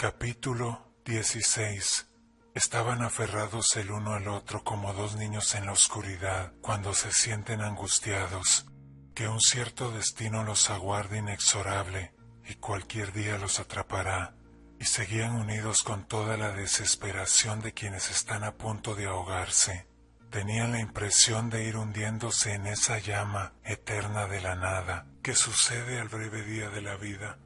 Capítulo 16. Estaban aferrados el uno al otro como dos niños en la oscuridad cuando se sienten angustiados, que un cierto destino los aguarda inexorable y cualquier día los atrapará, y seguían unidos con toda la desesperación de quienes están a punto de ahogarse. Tenían la impresión de ir hundiéndose en esa llama eterna de la nada que sucede al breve día de la vida.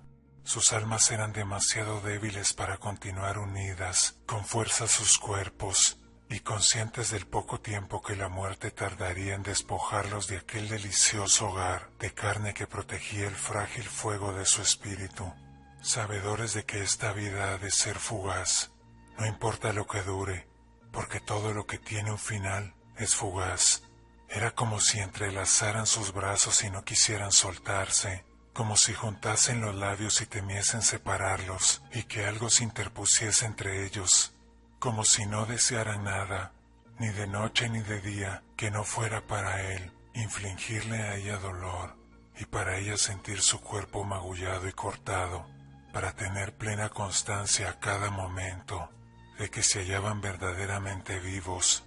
Sus almas eran demasiado débiles para continuar unidas, con fuerza sus cuerpos, y conscientes del poco tiempo que la muerte tardaría en despojarlos de aquel delicioso hogar de carne que protegía el frágil fuego de su espíritu. Sabedores de que esta vida ha de ser fugaz, no importa lo que dure, porque todo lo que tiene un final es fugaz. Era como si entrelazaran sus brazos y no quisieran soltarse, como si juntasen los labios y temiesen separarlos, y que algo se interpusiese entre ellos, como si no desearan nada, ni de noche ni de día, que no fuera para él infligirle a ella dolor, y para ella sentir su cuerpo magullado y cortado, para tener plena constancia a cada momento de que se hallaban verdaderamente vivos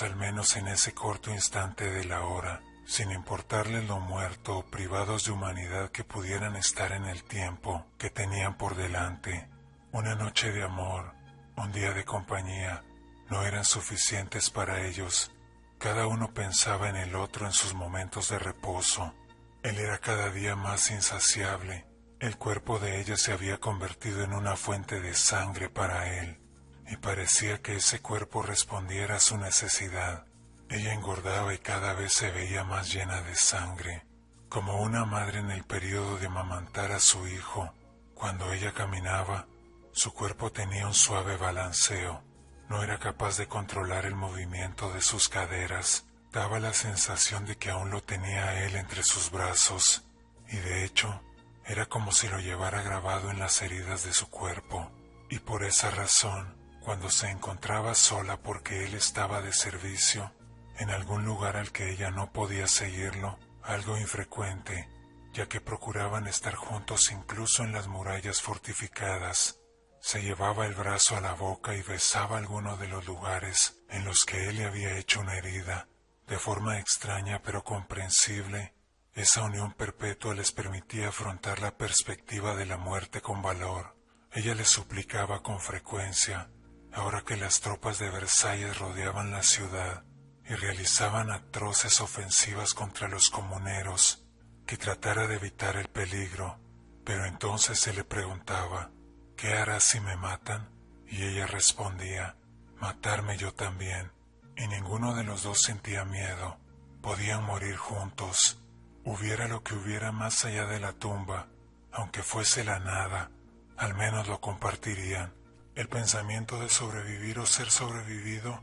al menos en ese corto instante de la hora, sin importarles lo muerto o privados de humanidad que pudieran estar en el tiempo que tenían por delante. Una noche de amor, un día de compañía, no eran suficientes para ellos. Cada uno pensaba en el otro en sus momentos de reposo. Él era cada día más insaciable. El cuerpo de ella se había convertido en una fuente de sangre para él, y parecía que ese cuerpo respondiera a su necesidad. Ella engordaba y cada vez se veía más llena de sangre, como una madre en el periodo de amamantar a su hijo. Cuando ella caminaba, su cuerpo tenía un suave balanceo. No era capaz de controlar el movimiento de sus caderas. Daba la sensación de que aún lo tenía a él entre sus brazos, y de hecho, era como si lo llevara grabado en las heridas de su cuerpo. Y por esa razón, cuando se encontraba sola porque él estaba de servicio, en algún lugar al que ella no podía seguirlo, algo infrecuente, ya que procuraban estar juntos incluso en las murallas fortificadas, se llevaba el brazo a la boca y besaba alguno de los lugares en los que él le había hecho una herida. De forma extraña pero comprensible, esa unión perpetua les permitía afrontar la perspectiva de la muerte con valor. Ella le suplicaba con frecuencia, ahora que las tropas de Versalles rodeaban la ciudad y realizaban atroces ofensivas contra los comuneros, que tratara de evitar el peligro, pero entonces se le preguntaba, ¿qué harás si me matan? Y ella respondía, matarme yo también, y ninguno de los dos sentía miedo, podían morir juntos, hubiera lo que hubiera más allá de la tumba, aunque fuese la nada, al menos lo compartirían. El pensamiento de sobrevivir o ser sobrevivido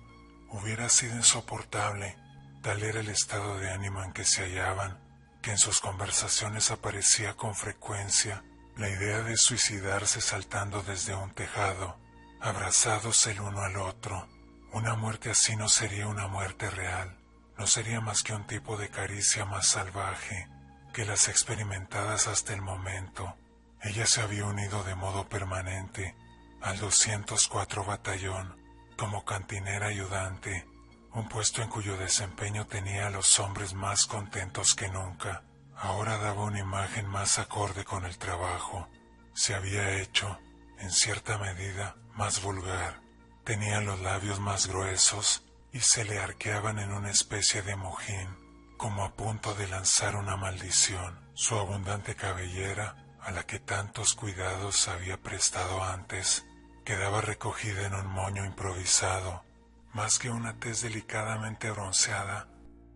hubiera sido insoportable. Tal era el estado de ánimo en que se hallaban, que en sus conversaciones aparecía con frecuencia la idea de suicidarse saltando desde un tejado, abrazados el uno al otro. Una muerte así no sería una muerte real, no sería más que un tipo de caricia más salvaje que las experimentadas hasta el momento. Ella se había unido de modo permanente al 204 Batallón, como cantinera ayudante, un puesto en cuyo desempeño tenía a los hombres más contentos que nunca. Ahora daba una imagen más acorde con el trabajo. Se había hecho, en cierta medida, más vulgar. Tenía los labios más gruesos y se le arqueaban en una especie de mojín, como a punto de lanzar una maldición. Su abundante cabellera, a la que tantos cuidados había prestado antes, quedaba recogida en un moño improvisado. Más que una tez delicadamente bronceada,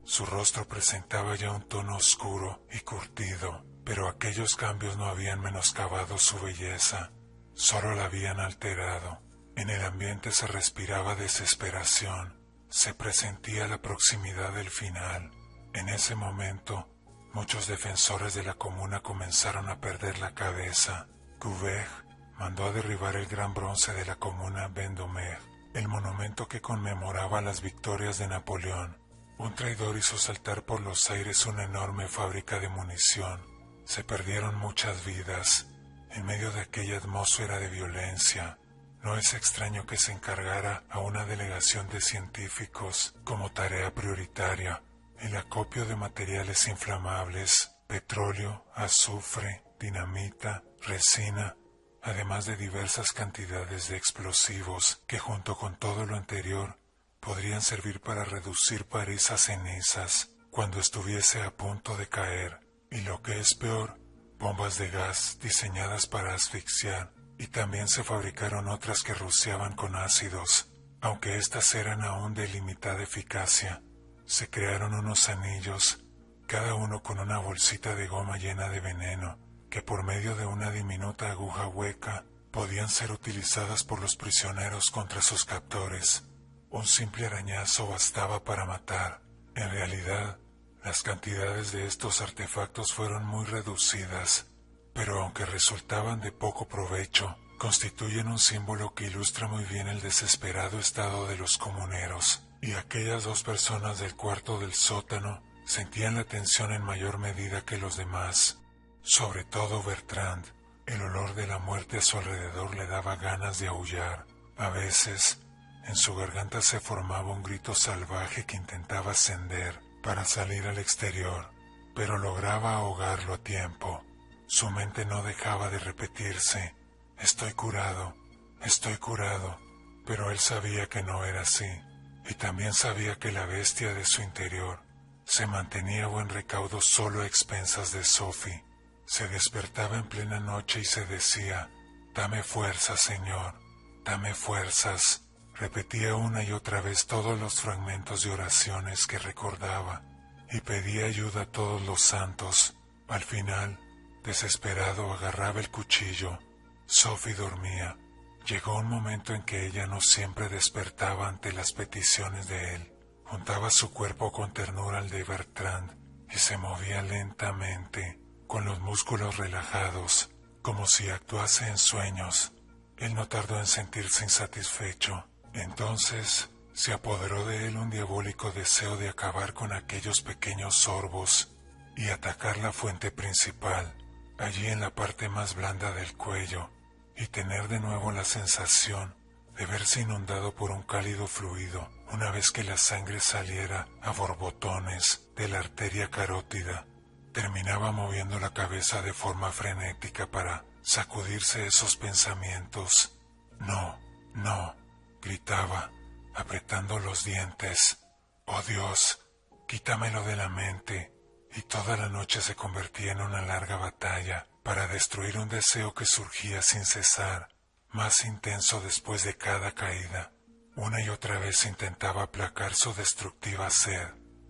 su rostro presentaba ya un tono oscuro y curtido, pero aquellos cambios no habían menoscabado su belleza, solo la habían alterado. En el ambiente se respiraba desesperación, se presentía la proximidad del final. En ese momento, muchos defensores de la comuna comenzaron a perder la cabeza. Coubert mandó a derribar el gran bronce de la comuna Vendôme, el monumento que conmemoraba las victorias de Napoleón. Un traidor hizo saltar por los aires una enorme fábrica de munición. Se perdieron muchas vidas, En medio de aquella atmósfera de violencia, no es extraño que se encargara a una delegación de científicos como tarea prioritaria el acopio de materiales inflamables, petróleo, azufre, dinamita, resina, además de diversas cantidades de explosivos que junto con todo lo anterior podrían servir para reducir París a cenizas cuando estuviese a punto de caer, y lo que es peor, bombas de gas diseñadas para asfixiar, y también se fabricaron otras que rociaban con ácidos, aunque éstas eran aún de limitada eficacia. Se crearon unos anillos, cada uno con una bolsita de goma llena de veneno, que por medio de una diminuta aguja hueca podían ser utilizadas por los prisioneros contra sus captores. Un simple arañazo bastaba para matar. En realidad, las cantidades de estos artefactos fueron muy reducidas, pero aunque resultaban de poco provecho, constituyen un símbolo que ilustra muy bien el desesperado estado de los comuneros, y aquellas dos personas del cuarto del sótano sentían la tensión en mayor medida que los demás. Sobre todo Bertrand, el olor de la muerte a su alrededor le daba ganas de aullar. A veces, en su garganta se formaba un grito salvaje que intentaba ascender para salir al exterior, pero lograba ahogarlo a tiempo. Su mente no dejaba de repetirse: estoy curado, pero él sabía que no era así, y también sabía que la bestia de su interior se mantenía a buen recaudo solo a expensas de Sophie. Se despertaba en plena noche y se decía: dame fuerzas, Señor, dame fuerzas. Repetía una y otra vez todos los fragmentos de oraciones que recordaba y pedía ayuda a todos los santos. Al final, desesperado, agarraba el cuchillo. Sophie dormía. Llegó un momento en que ella no siempre despertaba ante las peticiones de él. Juntaba su cuerpo con ternura al de Bertrand y se movía lentamente, con los músculos relajados, como si actuase en sueños. Él no tardó en sentirse insatisfecho. Entonces se apoderó de él un diabólico deseo de acabar con aquellos pequeños sorbos y atacar la fuente principal, allí en la parte más blanda del cuello, y tener de nuevo la sensación de verse inundado por un cálido fluido una vez que la sangre saliera a borbotones de la arteria carótida. Terminaba moviendo la cabeza de forma frenética para sacudirse esos pensamientos. No, gritaba, apretando los dientes. Oh Dios, quítamelo de la mente. Y toda la noche se convertía en una larga batalla para destruir un deseo que surgía sin cesar, más intenso después de cada caída. Una y otra vez intentaba aplacar su destructiva sed,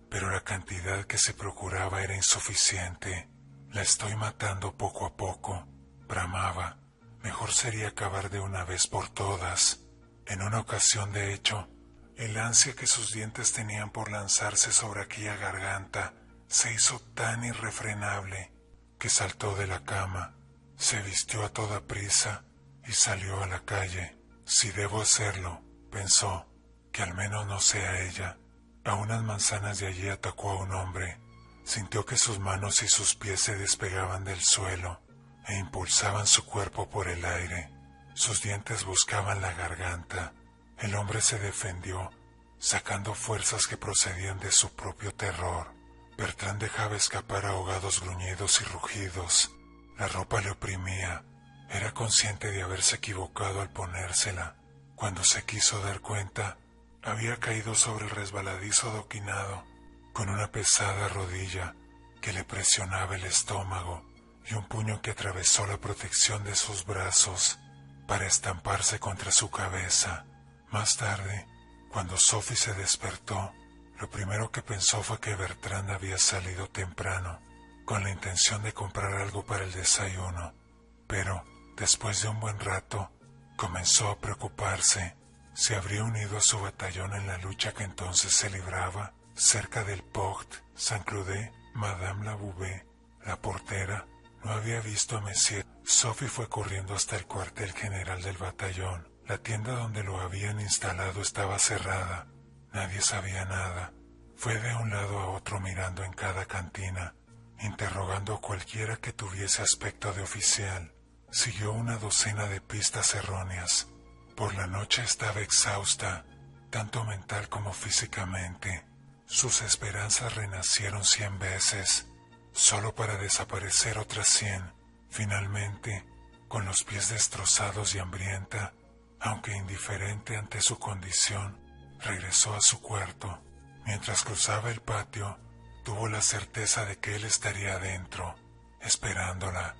pero la cantidad que se procuraba era insuficiente. La estoy matando poco a poco, bramaba. Mejor sería acabar de una vez por todas. En una ocasión, de hecho, el ansia que sus dientes tenían por lanzarse sobre aquella garganta se hizo tan irrefrenable que saltó de la cama, se vistió a toda prisa y salió a la calle. Si debo hacerlo, pensó, que al menos no sea ella. A unas manzanas de allí atacó a un hombre. Sintió que sus manos y sus pies se despegaban del suelo e impulsaban su cuerpo por el aire. Sus dientes buscaban la garganta. El hombre se defendió, sacando fuerzas que procedían de su propio terror. Bertrand dejaba escapar ahogados gruñidos y rugidos. La ropa le oprimía. Era consciente de haberse equivocado al ponérsela. Cuando se quiso dar cuenta, había caído sobre el resbaladizo adoquinado, con una pesada rodilla que le presionaba el estómago y un puño que atravesó la protección de sus brazos para estamparse contra su cabeza. Más tarde, cuando Sophie se despertó, lo primero que pensó fue que Bertrand había salido temprano, con la intención de comprar algo para el desayuno, pero, después de un buen rato, comenzó a preocuparse. Se habría unido a su batallón en la lucha que entonces se libraba cerca del Porte Saint-Cloud. Madame Labouvé, la portera, no había visto a Monsieur. Sophie fue corriendo hasta el cuartel general del batallón. La tienda donde lo habían instalado estaba cerrada. Nadie sabía nada. Fue de un lado a otro mirando en cada cantina, interrogando a cualquiera que tuviese aspecto de oficial. Siguió una docena de pistas erróneas. Por la noche estaba exhausta, tanto mental como físicamente. Sus esperanzas renacieron 100 veces, solo para desaparecer otras 100. Finalmente, con los pies destrozados y hambrienta, aunque indiferente ante su condición, regresó a su cuarto. Mientras cruzaba el patio, tuvo la certeza de que él estaría adentro, esperándola,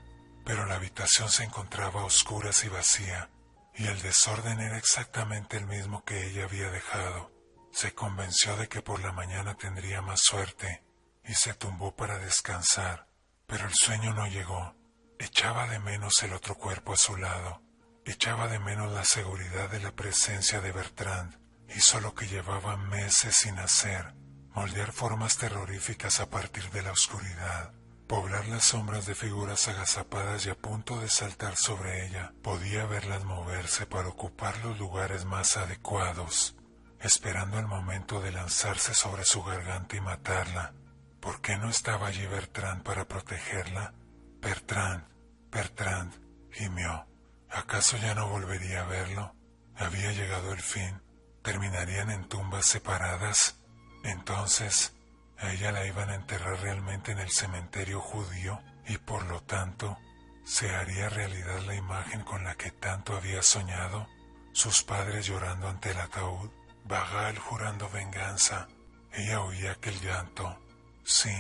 pero la habitación se encontraba a oscuras y vacía, y el desorden era exactamente el mismo que ella había dejado. Se convenció de que por la mañana tendría más suerte, y se tumbó para descansar, pero el sueño no llegó. Echaba de menos el otro cuerpo a su lado, echaba de menos la seguridad de la presencia de Bertrand. Hizo lo que llevaba meses sin hacer, moldear formas terroríficas a partir de la oscuridad, poblar las sombras de figuras agazapadas y a punto de saltar sobre ella. Podía verlas moverse para ocupar los lugares más adecuados, esperando el momento de lanzarse sobre su garganta y matarla. ¿Por qué no estaba allí Bertrand para protegerla? Bertrand, Bertrand, gimió. ¿Acaso ya no volvería a verlo? Había llegado el fin. ¿Terminarían en tumbas separadas? Entonces, a ella la iban a enterrar realmente en el cementerio judío y por lo tanto, ¿se haría realidad la imagen con la que tanto había soñado? Sus padres llorando ante el ataúd, Bagal jurando venganza. Ella oía aquel llanto. Sí,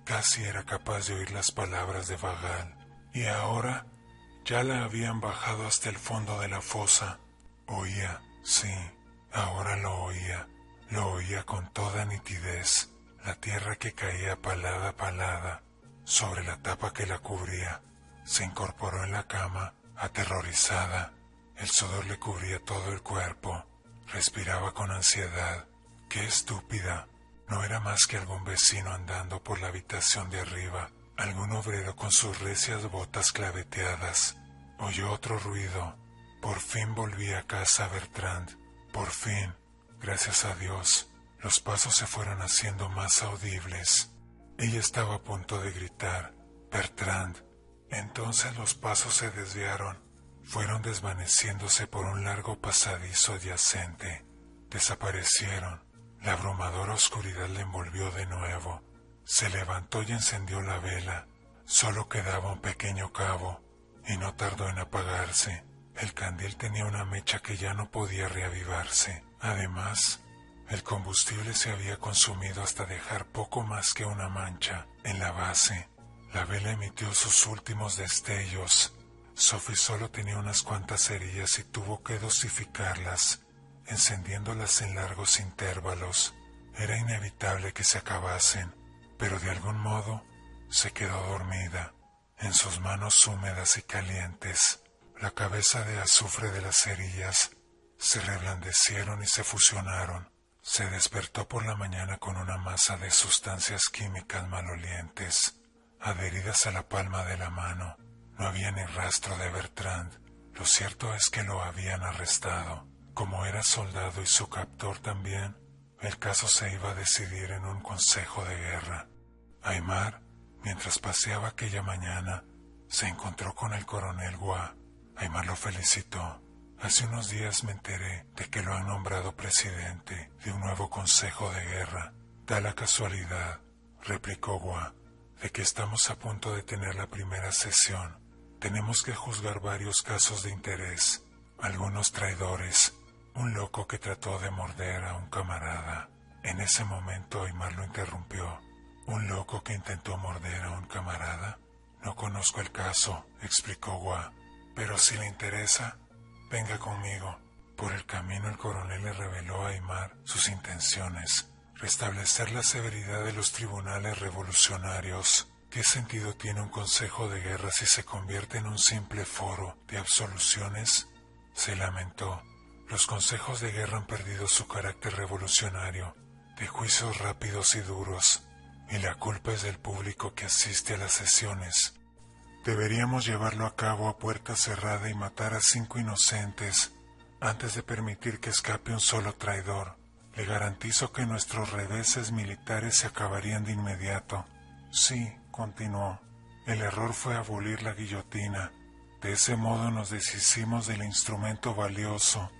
casi era capaz de oír las palabras de Bagal. Y ahora, ya la habían bajado hasta el fondo de la fosa. Oía, sí. Ahora lo oía con toda nitidez, la tierra que caía palada a palada sobre la tapa que la cubría. Se incorporó en la cama, aterrorizada. El sudor le cubría todo el cuerpo. Respiraba con ansiedad. ¡Qué estúpida! No era más que algún vecino andando por la habitación de arriba, algún obrero con sus recias botas claveteadas. Oyó otro ruido. Por fin volvía a casa Bertrand. Por fin, gracias a Dios, los pasos se fueron haciendo más audibles. Ella estaba a punto de gritar, Bertrand. Entonces los pasos se desviaron, fueron desvaneciéndose por un largo pasadizo adyacente. Desaparecieron. La abrumadora oscuridad le envolvió de nuevo. Se levantó y encendió la vela. Solo quedaba un pequeño cabo, y no tardó en apagarse. El candil tenía una mecha que ya no podía reavivarse. Además, el combustible se había consumido hasta dejar poco más que una mancha en la base. La vela emitió sus últimos destellos. Sophie solo tenía unas cuantas cerillas y tuvo que dosificarlas, encendiéndolas en largos intervalos. Era inevitable que se acabasen, pero de algún modo se quedó dormida. En sus manos húmedas y calientes, la cabeza de azufre de las cerillas se reblandecieron y se fusionaron. Se despertó por la mañana con una masa de sustancias químicas malolientes, adheridas a la palma de la mano. No había ni rastro de Bertrand. Lo cierto es que lo habían arrestado. Como era soldado y su captor también, el caso se iba a decidir en un consejo de guerra. Aymar, mientras paseaba aquella mañana, se encontró con el coronel Gua. Aymar lo felicitó. Hace unos días me enteré de que lo han nombrado presidente de un nuevo consejo de guerra. Da la casualidad, replicó Gua, de que estamos a punto de tener la primera sesión. Tenemos que juzgar varios casos de interés, algunos traidores, un loco que trató de morder a un camarada. En ese momento Aymar lo interrumpió. ¿Un loco que intentó morder a un camarada? No conozco el caso, explicó Gua, pero si le interesa, venga conmigo. Por el camino el coronel le reveló a Aymar sus intenciones: restablecer la severidad de los tribunales revolucionarios. ¿Qué sentido tiene un consejo de guerra si se convierte en un simple foro de absoluciones? Se lamentó. Los consejos de guerra han perdido su carácter revolucionario, de juicios rápidos y duros, y la culpa es del público que asiste a las sesiones. Deberíamos llevarlo a cabo a puerta cerrada y matar a 5 inocentes antes de permitir que escape un solo traidor. Le garantizo que nuestros reveses militares se acabarían de inmediato. Sí, continuó, el error fue abolir la guillotina. De ese modo nos deshicimos del instrumento valioso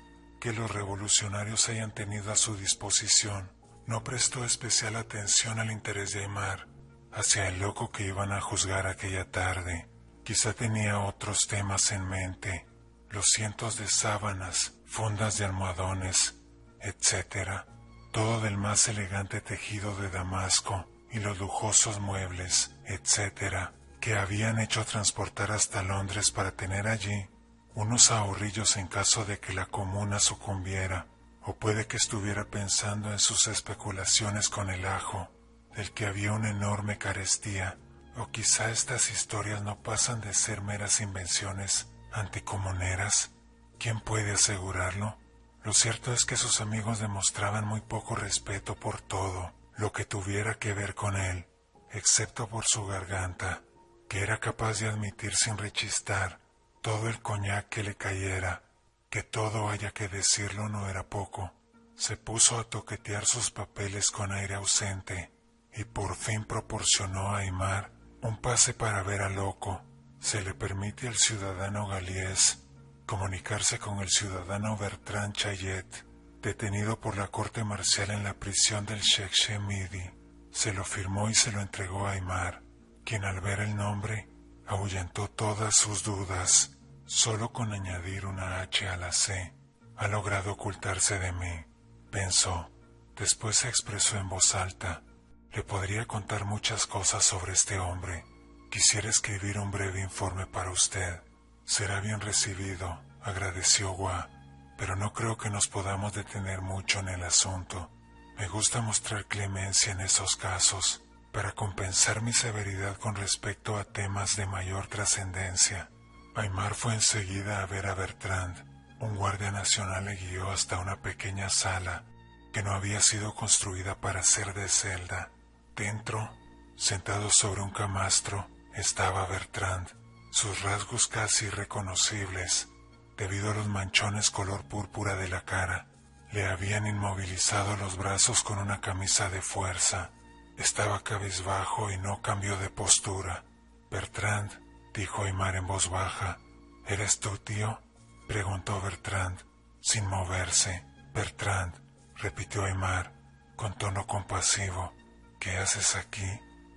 que los revolucionarios hayan tenido a su disposición. No prestó especial atención al interés de Aimar hacia el loco que iban a juzgar aquella tarde. Quizá tenía otros temas en mente, los cientos de sábanas, fundas de almohadones, etc., todo del más elegante tejido de Damasco y los lujosos muebles, etc., que habían hecho transportar hasta Londres para tener allí unos ahorrillos en caso de que la comuna sucumbiera, o puede que estuviera pensando en sus especulaciones con el ajo, del que había una enorme carestía, o quizá estas historias no pasan de ser meras invenciones anticomuneras. ¿Quién puede asegurarlo? Lo cierto es que sus amigos demostraban muy poco respeto por todo lo que tuviera que ver con él, excepto por su garganta, que era capaz de admitir sin rechistar todo el coñac que le cayera. Que todo haya que decirlo no era poco. Se puso a toquetear sus papeles con aire ausente y por fin proporcionó a Aimar un pase para ver al loco. Se le permite al ciudadano Galiés comunicarse con el ciudadano Bertrand Chayet, detenido por la corte marcial en la prisión del Sheikh Midi. Se lo firmó y se lo entregó a Aimar, quien al ver el nombre ahuyentó todas sus dudas. Solo con añadir una H a la C ha logrado ocultarse de mí, pensó. Después se expresó en voz alta. Le podría contar muchas cosas sobre este hombre. Quisiera escribir un breve informe para usted. Será bien recibido, agradeció Gua, pero no creo que nos podamos detener mucho en el asunto. Me gusta mostrar clemencia en esos casos, para compensar mi severidad con respecto a temas de mayor trascendencia. Aimar fue enseguida a ver a Bertrand. Un guardia nacional le guió hasta una pequeña sala que no había sido construida para ser de celda. Dentro, sentado sobre un camastro, estaba Bertrand, sus rasgos casi irreconocibles, debido a los manchones color púrpura de la cara. Le habían inmovilizado los brazos con una camisa de fuerza. Estaba cabizbajo y no cambió de postura. Bertrand, dijo Aimar en voz baja. ¿Eres tú, tío?, preguntó Bertrand, sin moverse. Bertrand, repitió Aimar, con tono compasivo. ¿Qué haces aquí?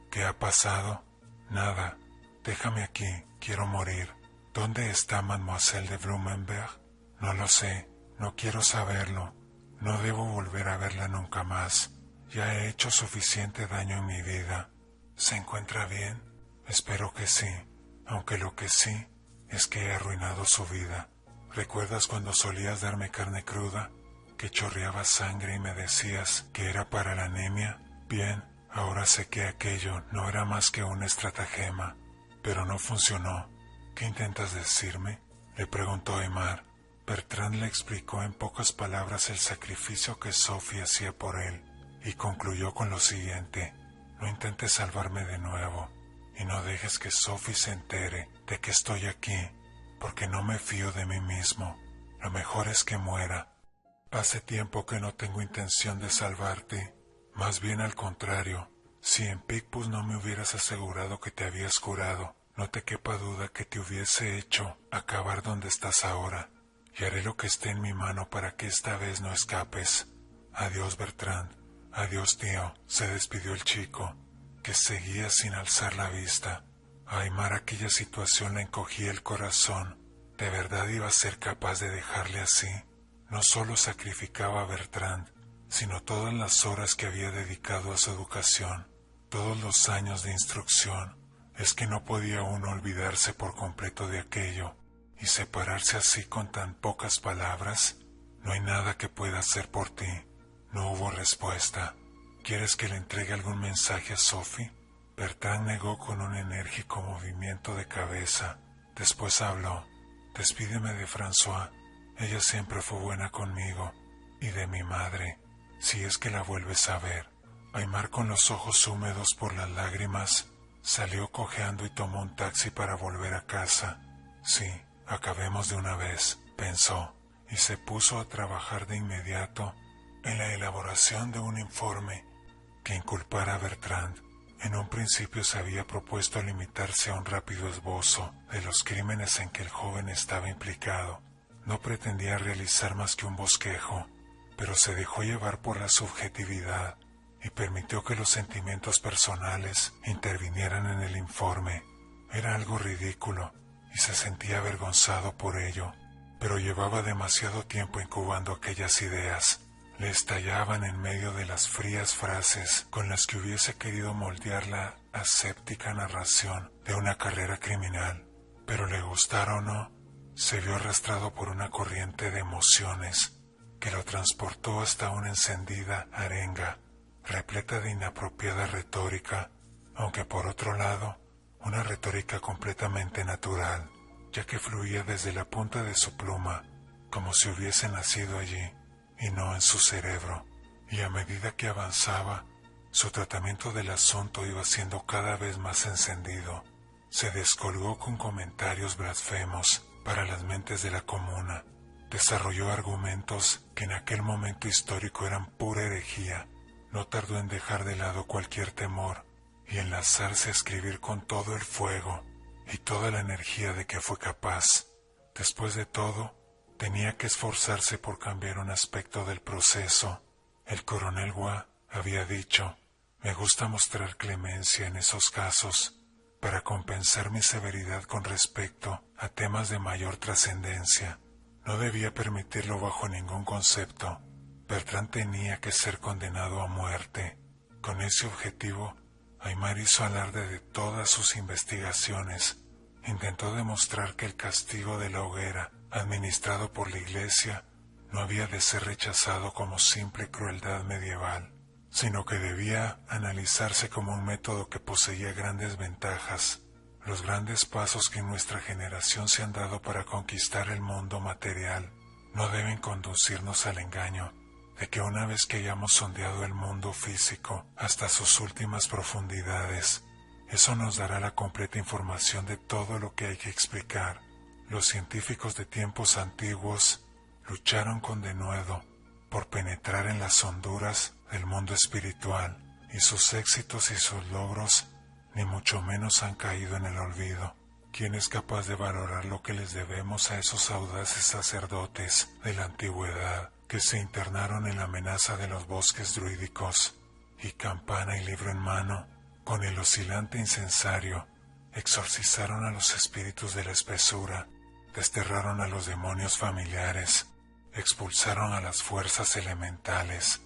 ¿Qué ha pasado? Nada. Déjame aquí, quiero morir. ¿Dónde está Mademoiselle de Blumenberg? No lo sé, no quiero saberlo. No debo volver a verla nunca más. Ya he hecho suficiente daño en mi vida. ¿Se encuentra bien? Espero que sí, aunque lo que sí es que he arruinado su vida. ¿Recuerdas cuando solías darme carne cruda, que chorreaba sangre y me decías que era para la anemia? Bien, ahora sé que aquello no era más que un estratagema, pero no funcionó. ¿Qué intentas decirme?, le preguntó Aimar. Bertrand le explicó en pocas palabras el sacrificio que Sophie hacía por él, y concluyó con lo siguiente: no intentes salvarme de nuevo, y no dejes que Sophie se entere de que estoy aquí, porque no me fío de mí mismo. Lo mejor es que muera. Hace tiempo que no tengo intención de salvarte, más bien al contrario. Si en Picpus no me hubieras asegurado que te habías curado, no te quepa duda que te hubiese hecho acabar donde estás ahora, y haré lo que esté en mi mano para que esta vez no escapes. Adiós, Bertrand. Adiós, tío. Se despidió el chico, que seguía sin alzar la vista. A Aimar aquella situación le encogía el corazón. ¿De verdad iba a ser capaz de dejarle así? No solo sacrificaba a Bertrand, sino todas las horas que había dedicado a su educación, todos los años de instrucción. Es que no podía uno olvidarse por completo de aquello y separarse así con tan pocas palabras. No hay nada que pueda hacer por ti. No hubo respuesta. ¿Quieres que le entregue algún mensaje a Sophie? Bertrand negó con un enérgico movimiento de cabeza. Después habló. Despídeme de François. Ella siempre fue buena conmigo. Y de mi madre, si es que la vuelves a ver. Aimar, con los ojos húmedos por las lágrimas, salió cojeando y tomó un taxi para volver a casa. Sí, acabemos de una vez, pensó, y se puso a trabajar de inmediato en la elaboración de un informe que inculpara a Bertrand En un principio se había propuesto limitarse a un rápido esbozo de los crímenes en que el joven estaba implicado. No pretendía realizar más que un bosquejo, pero se dejó llevar por la subjetividad y permitió que los sentimientos personales intervinieran en el informe. Era algo ridículo y se sentía avergonzado por ello, pero llevaba demasiado tiempo incubando aquellas ideas. Le estallaban en medio de las frías frases con las que hubiese querido moldear la aséptica narración de una carrera criminal, pero le gustara o no, se vio arrastrado por una corriente de emociones que lo transportó hasta una encendida arenga, repleta de inapropiada retórica, aunque por otro lado, una retórica completamente natural, ya que fluía desde la punta de su pluma, como si hubiese nacido allí, y no en su cerebro, y a medida que avanzaba, su tratamiento del asunto iba siendo cada vez más encendido. Se descolgó con comentarios blasfemos para las mentes de la comuna, desarrolló argumentos que en aquel momento histórico eran pura herejía, no tardó en dejar de lado cualquier temor y enlazarse a escribir con todo el fuego y toda la energía de que fue capaz. Después de todo, tenía que esforzarse por cambiar un aspecto del proceso. El coronel Waugh había dicho: me gusta mostrar clemencia en esos casos para compensar mi severidad con respecto a temas de mayor trascendencia. No debía permitirlo bajo ningún concepto. Bertrand tenía que ser condenado a muerte. Con ese objetivo, Aymar hizo alarde de todas sus investigaciones. Intentó demostrar que el castigo de la hoguera, administrado por la Iglesia, no había de ser rechazado como simple crueldad medieval, sino que debía analizarse como un método que poseía grandes ventajas. Los grandes pasos que en nuestra generación se han dado para conquistar el mundo material no deben conducirnos al engaño de que una vez que hayamos sondeado el mundo físico hasta sus últimas profundidades, eso nos dará la completa información de todo lo que hay que explicar. Los científicos de tiempos antiguos lucharon con denuedo por penetrar en las honduras del mundo espiritual, y sus éxitos y sus logros ni mucho menos han caído en el olvido. ¿Quién es capaz de valorar lo que les debemos a esos audaces sacerdotes de la antigüedad que se internaron en la amenaza de los bosques druídicos y, campana y libro en mano, con el oscilante incensario, exorcizaron a los espíritus de la espesura, desterraron a los demonios familiares, expulsaron a las fuerzas elementales,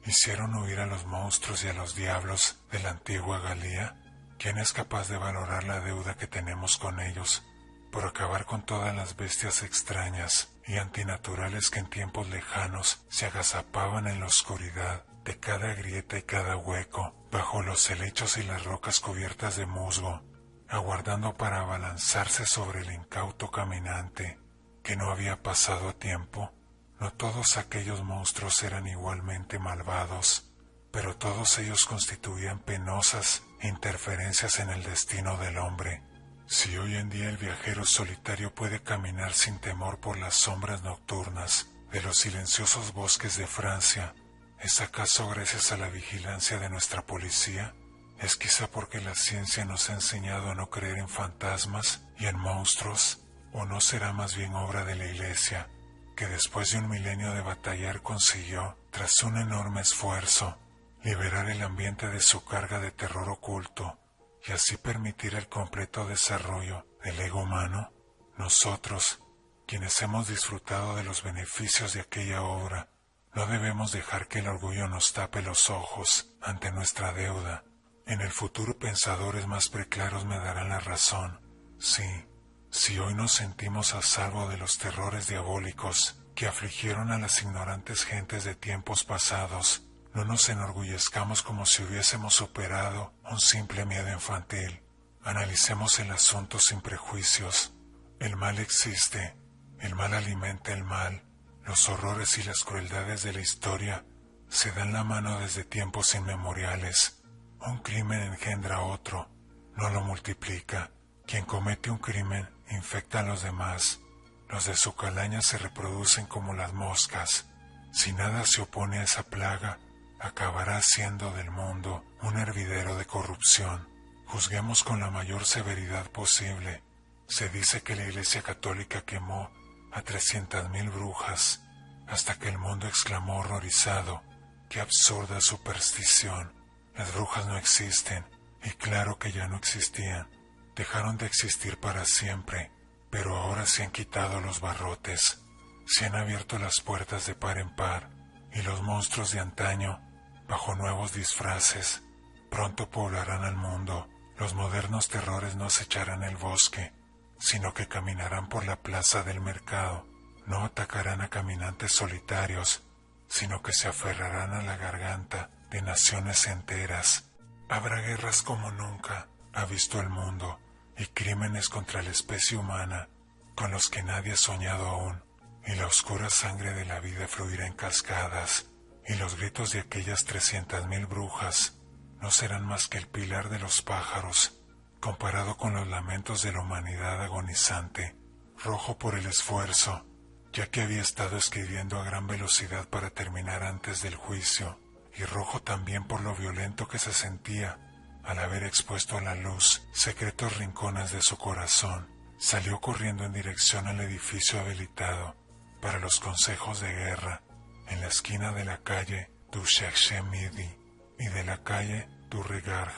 hicieron huir a los monstruos y a los diablos de la antigua Galía? ¿Quién es capaz de valorar la deuda que tenemos con ellos por acabar con todas las bestias extrañas y antinaturales que en tiempos lejanos se agazapaban en la oscuridad de cada grieta y cada hueco, bajo los helechos y las rocas cubiertas de musgo, aguardando para abalanzarse sobre el incauto caminante que no había pasado a tiempo? No todos aquellos monstruos eran igualmente malvados, pero todos ellos constituían penosas interferencias en el destino del hombre. Si hoy en día el viajero solitario puede caminar sin temor por las sombras nocturnas de los silenciosos bosques de Francia, ¿es acaso gracias a la vigilancia de nuestra policía? ¿Es quizá porque la ciencia nos ha enseñado a no creer en fantasmas y en monstruos? ¿O no será más bien obra de la Iglesia, que después de un milenio de batallar consiguió, tras un enorme esfuerzo, liberar el ambiente de su carga de terror oculto y así permitir el completo desarrollo del ego humano? Nosotros, quienes hemos disfrutado de los beneficios de aquella obra, no debemos dejar que el orgullo nos tape los ojos ante nuestra deuda. En el futuro pensadores más preclaros me darán la razón. Sí, si hoy nos sentimos a salvo de los terrores diabólicos que afligieron a las ignorantes gentes de tiempos pasados, no nos enorgullezcamos como si hubiésemos superado un simple miedo infantil. Analicemos el asunto sin prejuicios. El mal existe, el mal alimenta el mal. Los horrores y las crueldades de la historia se dan la mano desde tiempos inmemoriales. Un crimen engendra otro, no lo multiplica. Quien comete un crimen infecta a los demás. Los de su calaña se reproducen como las moscas. Si nada se opone a esa plaga, acabará haciendo del mundo un hervidero de corrupción. Juzguemos con la mayor severidad posible. Se dice que la Iglesia Católica quemó a 300,000 brujas, hasta que el mundo exclamó horrorizado: ¡qué absurda superstición! Las brujas no existen, y claro que ya no existían. Dejaron de existir para siempre, pero ahora se han quitado los barrotes, se han abierto las puertas de par en par, y los monstruos de antaño, bajo nuevos disfraces, pronto poblarán al mundo. Los modernos terrores no acecharán el bosque, sino que caminarán por la plaza del mercado. No atacarán a caminantes solitarios, sino que se aferrarán a la garganta de naciones enteras. Habrá guerras como nunca ha visto el mundo, y crímenes contra la especie humana, con los que nadie ha soñado aún, y la oscura sangre de la vida fluirá en cascadas, y los gritos de aquellas 300,000 brujas no serán más que el pilar de los pájaros, comparado con los lamentos de la humanidad agonizante, rojo por el esfuerzo, ya que había estado escribiendo a gran velocidad para terminar antes del juicio, y rojo también por lo violento que se sentía al haber expuesto a la luz secretos rincones de su corazón. Salió corriendo en dirección al edificio habilitado para los consejos de guerra, en la esquina de la calle du Cherche Midi y de la calle du Regard.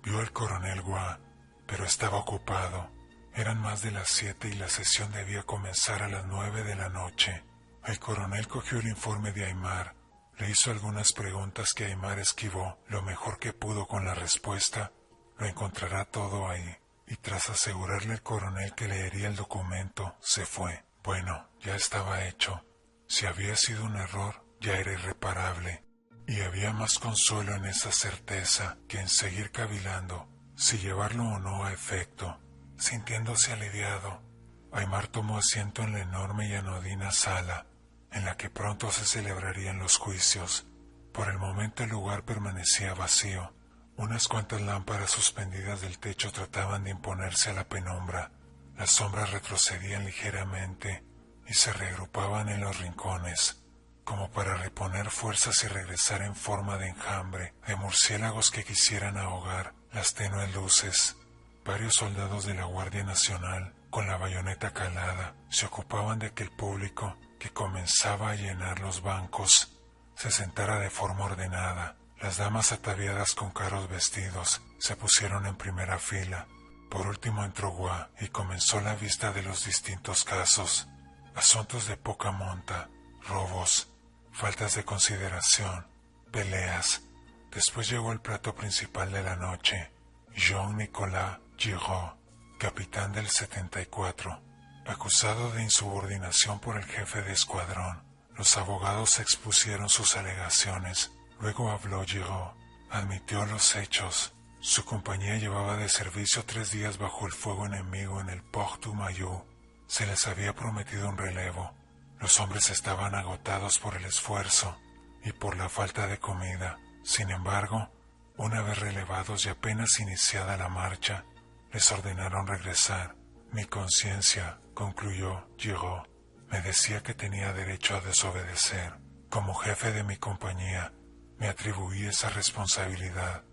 Vio al coronel Gois, pero estaba ocupado. Eran más de las 7 y la sesión debía comenzar a las 9 de la noche. El coronel cogió el informe de Aimar, le hizo algunas preguntas que Aimar esquivó lo mejor que pudo con la respuesta: lo encontrará todo ahí. Y tras asegurarle al coronel que leería el documento, se fue. Bueno, ya estaba hecho. Si había sido un error, ya era irreparable. Y había más consuelo en esa certeza que en seguir cavilando si llevarlo o no a efecto. Sintiéndose aliviado, Aimar tomó asiento en la enorme y anodina sala, en la que pronto se celebrarían los juicios. Por el momento el lugar permanecía vacío. Unas cuantas lámparas suspendidas del techo trataban de imponerse a la penumbra. Las sombras retrocedían ligeramente y se reagrupaban en los rincones, como para reponer fuerzas y regresar en forma de enjambre de murciélagos que quisieran ahogar las tenues luces. Varios soldados de la Guardia Nacional, con la bayoneta calada, se ocupaban de que el público, que comenzaba a llenar los bancos, se sentara de forma ordenada. Las damas ataviadas con caros vestidos se pusieron en primera fila. Por último entró Gois y comenzó la vista de los distintos casos: asuntos de poca monta, robos, faltas de consideración, peleas. Después llegó el plato principal de la noche: Jean-Nicolas Giraud, capitán del 74, acusado de insubordinación por el jefe de escuadrón. Los abogados expusieron sus alegaciones. Luego habló Giraud, admitió los hechos. Su compañía llevaba de servicio 3 días bajo el fuego enemigo en el Port du Maillot. Se les había prometido un relevo. Los hombres estaban agotados por el esfuerzo y por la falta de comida. Sin embargo, una vez relevados y apenas iniciada la marcha, les ordenaron regresar. Mi conciencia, concluyó Giraud, me decía que tenía derecho a desobedecer. Como jefe de mi compañía, me atribuí esa responsabilidad.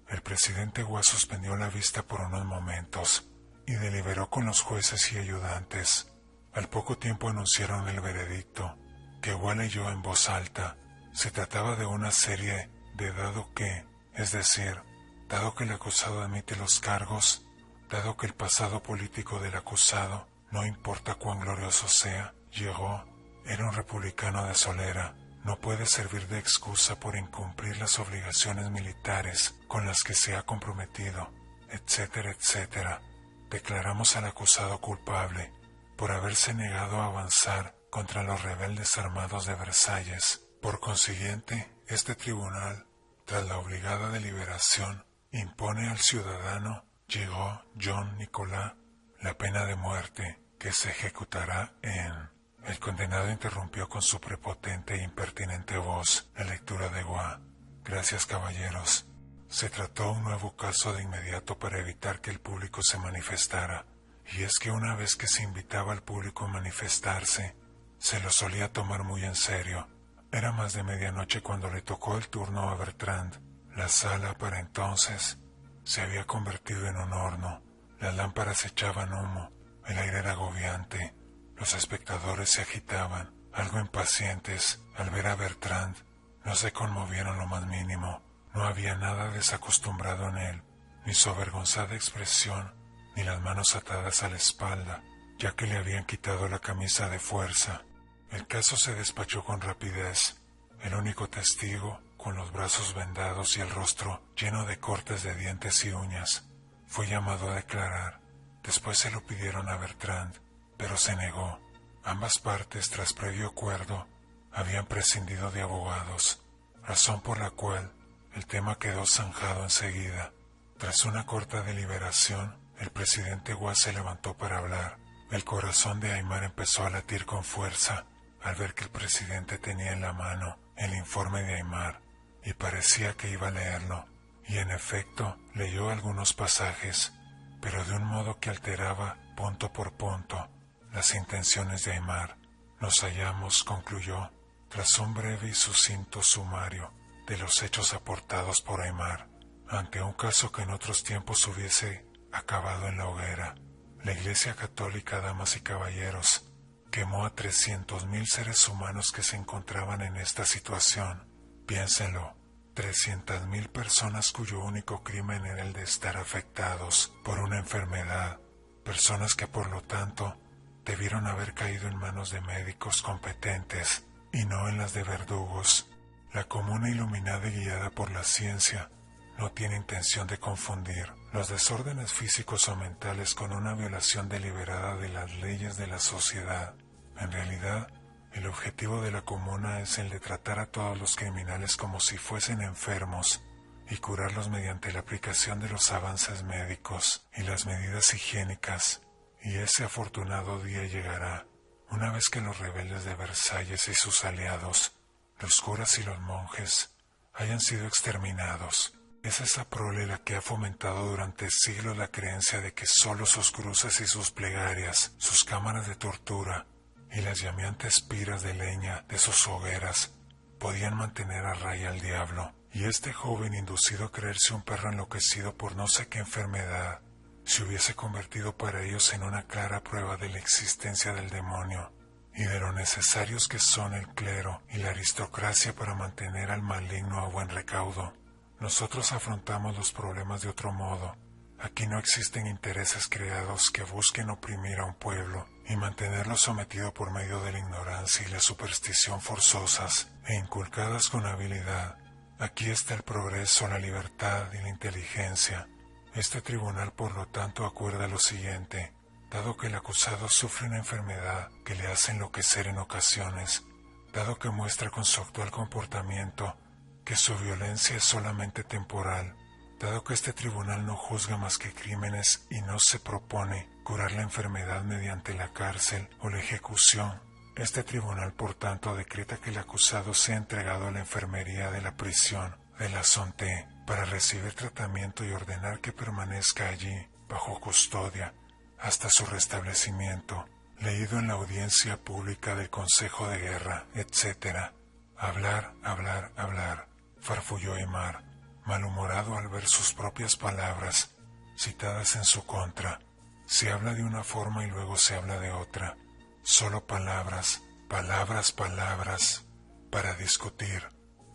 El presidente Gois suspendió la vista por unos momentos y deliberó con los jueces y ayudantes. Al poco tiempo anunciaron el veredicto, que Gois leyó en voz alta. Se trataba de una serie de dado que, es decir, dado que el acusado admite los cargos, dado que el pasado político del acusado, no importa cuán glorioso sea, Giraud era un republicano de solera, no puede servir de excusa por incumplir las obligaciones militares con las que se ha comprometido, etcétera, etcétera. Declaramos al acusado culpable por haberse negado a avanzar contra los rebeldes armados de Versalles. Por consiguiente, este tribunal, tras la obligada deliberación, impone al ciudadano Giraud Jean-Nicolas la pena de muerte, que se ejecutará en... El condenado interrumpió con su prepotente e impertinente voz la lectura de Gois. Gracias, caballeros. Se trató un nuevo caso de inmediato para evitar que el público se manifestara, y es que una vez que se invitaba al público a manifestarse, se lo solía tomar muy en serio. Era más de medianoche cuando le tocó el turno a Bertrand. La sala, para entonces, se había convertido en un horno. Las lámparas echaban humo, el aire era agobiante. Los espectadores se agitaban, algo impacientes, al ver a Bertrand. No se conmovieron lo más mínimo. No había nada desacostumbrado en él, ni su avergonzada expresión, ni las manos atadas a la espalda, ya que le habían quitado la camisa de fuerza. El caso se despachó con rapidez. El único testigo, con los brazos vendados y el rostro lleno de cortes de dientes y uñas, fue llamado a declarar. Después se lo pidieron a Bertrand, pero se negó. Ambas partes, tras previo acuerdo, habían prescindido de abogados, razón por la cual el tema quedó zanjado enseguida. Tras una corta deliberación, el presidente Watt se levantó para hablar. El corazón de Aimar empezó a latir con fuerza al ver que el presidente tenía en la mano el informe de Aimar y parecía que iba a leerlo. Y en efecto leyó algunos pasajes, pero de un modo que alteraba punto por punto las intenciones de Aimar. Nos hallamos, concluyó, tras un breve y sucinto sumario de los hechos aportados por Aimar, ante un caso que en otros tiempos hubiese acabado en la hoguera. La Iglesia Católica, damas y caballeros, quemó a 300,000 seres humanos que se encontraban en esta situación. Piénsenlo, 300,000 personas cuyo único crimen era el de estar afectados por una enfermedad, personas que por lo tanto debieron haber caído en manos de médicos competentes y no en las de verdugos. La comuna iluminada y guiada por la ciencia no tiene intención de confundir los desórdenes físicos o mentales con una violación deliberada de las leyes de la sociedad. En realidad, el objetivo de la comuna es el de tratar a todos los criminales como si fuesen enfermos y curarlos mediante la aplicación de los avances médicos y las medidas higiénicas. Y ese afortunado día llegará, una vez que los rebeldes de Versalles y sus aliados, los curas y los monjes, hayan sido exterminados. Es esa prole la que ha fomentado durante siglos la creencia de que solo sus cruces y sus plegarias, sus cámaras de tortura y las llameantes piras de leña de sus hogueras podían mantener a raya al diablo. Y este joven, inducido a creerse un perro enloquecido por no sé qué enfermedad, se hubiese convertido para ellos en una clara prueba de la existencia del demonio y de lo necesarios que son el clero y la aristocracia para mantener al maligno a buen recaudo. Nosotros afrontamos los problemas de otro modo. Aquí no existen intereses creados que busquen oprimir a un pueblo y mantenerlo sometido por medio de la ignorancia y la superstición forzosas e inculcadas con habilidad. Aquí está el progreso, la libertad y la inteligencia. Este tribunal, por lo tanto, acuerda lo siguiente: dado que el acusado sufre una enfermedad que le hace enloquecer en ocasiones, dado que muestra con su actual comportamiento que su violencia es solamente temporal, dado que este tribunal no juzga más que crímenes y no se propone curar la enfermedad mediante la cárcel o la ejecución, este tribunal, por tanto, decreta que el acusado sea entregado a la enfermería de la prisión de la Santé para recibir tratamiento y ordenar que permanezca allí, bajo custodia, hasta su restablecimiento, leído en la audiencia pública del Consejo de Guerra, etc. Hablar, hablar, hablar, farfulló Aimar, malhumorado al ver sus propias palabras citadas en su contra. Se habla de una forma y luego se habla de otra. Solo palabras, palabras, palabras, para discutir,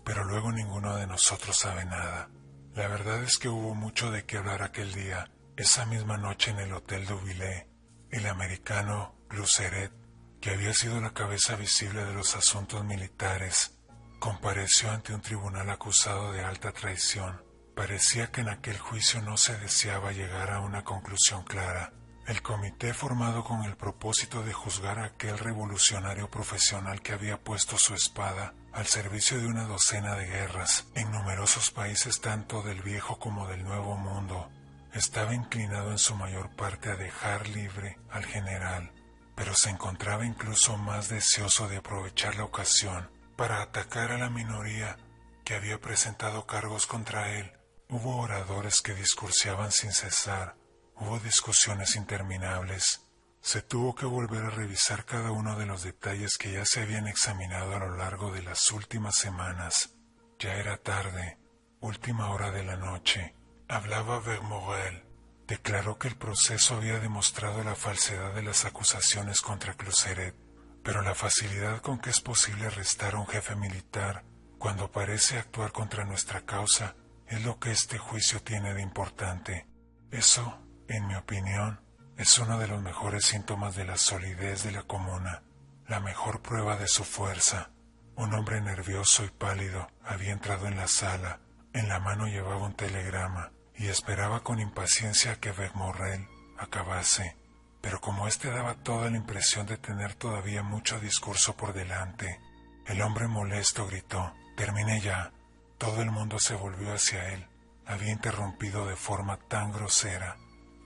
pero luego ninguno de nosotros sabe nada. La verdad es que hubo mucho de qué hablar aquel día. Esa misma noche en el Hotel Duvillé, el americano Gluceret, que había sido la cabeza visible de los asuntos militares, compareció ante un tribunal acusado de alta traición. Parecía que en aquel juicio no se deseaba llegar a una conclusión clara. El comité, formado con el propósito de juzgar a aquel revolucionario profesional que había puesto su espada al servicio de una docena de guerras en numerosos países tanto del viejo como del nuevo mundo, estaba inclinado en su mayor parte a dejar libre al general, pero se encontraba incluso más deseoso de aprovechar la ocasión para atacar a la minoría que había presentado cargos contra él. Hubo oradores que discursaban sin cesar, hubo discusiones interminables. Se tuvo que volver a revisar cada uno de los detalles que ya se habían examinado a lo largo de las últimas semanas. Ya era tarde, última hora de la noche. Hablaba Vermorel. Declaró que el proceso había demostrado la falsedad de las acusaciones contra Cluseret, pero la facilidad con que es posible arrestar a un jefe militar cuando parece actuar contra nuestra causa es lo que este juicio tiene de importante. Eso, en mi opinión, es uno de los mejores síntomas de la solidez de la comuna, la mejor prueba de su fuerza. Un hombre nervioso y pálido había entrado en la sala. En la mano llevaba un telegrama y esperaba con impaciencia que Vermorel acabase. Pero como éste daba toda la impresión de tener todavía mucho discurso por delante, el hombre molesto gritó: «Termine ya». Todo el mundo se volvió hacia él. Había interrumpido de forma tan grosera.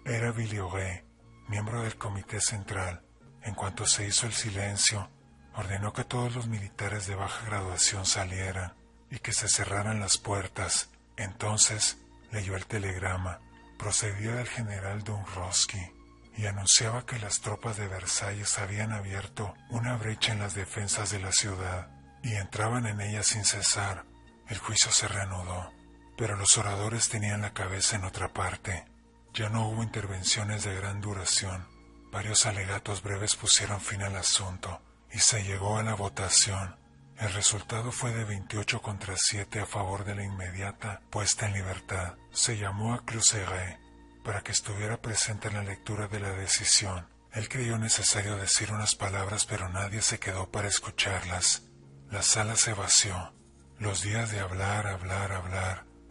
Era Villioret, miembro del Comité Central. En cuanto se hizo el silencio, ordenó que todos los militares de baja graduación salieran y que se cerraran las puertas. Entonces leyó el telegrama. Procedía del general Dumbrowski y anunciaba que las tropas de Versalles habían abierto una brecha en las defensas de la ciudad y entraban en ella sin cesar. El juicio se reanudó, pero los oradores tenían la cabeza en otra parte. Ya no hubo intervenciones de gran duración. Varios alegatos breves pusieron fin al asunto y se llegó a la votación. El resultado fue de 28 contra 7 a favor de la inmediata puesta en libertad. Se llamó a Cluseret para que estuviera presente en la lectura de la decisión. Él creyó necesario decir unas palabras, pero nadie se quedó para escucharlas. La sala se vació. Los días de hablar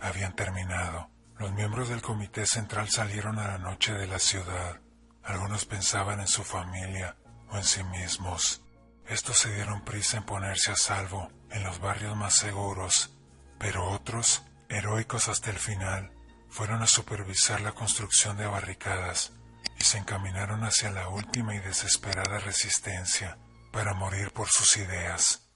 habían terminado. Los miembros del Comité Central salieron a la noche de la ciudad. Algunos pensaban en su familia o en sí mismos. Estos se dieron prisa en ponerse a salvo en los barrios más seguros, pero otros, heroicos hasta el final, fueron a supervisar la construcción de barricadas y se encaminaron hacia la última y desesperada resistencia para morir por sus ideas.